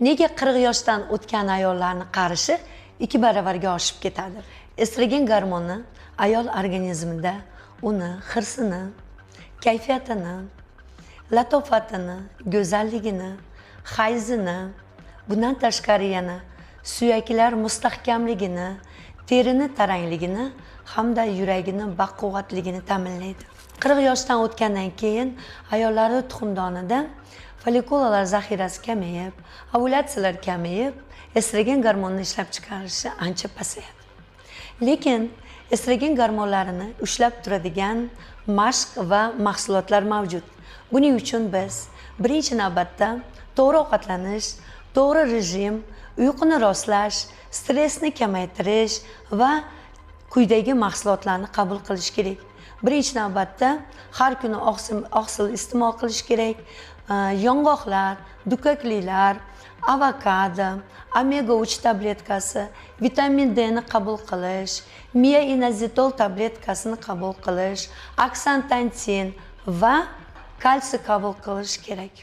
Nega 40 yoshdan o'tgan ayollarning qarishi 2 baravarga oshib ketadi? Estrogen gormoni ayol organizmida uni hirsini, kayfiyatini, latofatini, go'zalligini, hayzini, bundan tashqari yana suyaklar mustahkamligini, terini tarangligini hamda yuragini baquvvatligini ta'minlaydi. 40 yoshdan o'tgandan keyin ayollarda tuxumdonida follikulalar zaxirasi kamayib, ovulyatsiyalar kamayib, estrogen gormonini ishlab chiqarishi ancha pasayadi. Lekin estrogen gormonlarini ushlab turadigan mashq va mahsulotlar mavjud. Buning uchun biz birinchi navbatda to'g'ri ovqatlanish, to'g'ri rejim, uyquni rostlash, stressni kamaytirish va quyidagi mahsulotlarni qabul qilish kerak. Birinchi navbatda har kuni oqsil iste'mol qilish kerak. Yong'oqlar, dukkaklilar, avokado, omega 3 tabletkasi, vitamin D ni qabul qilish, miainazitol tabletkasini qabul qilish, aksantantin va kalsiy qabul qilish kerak.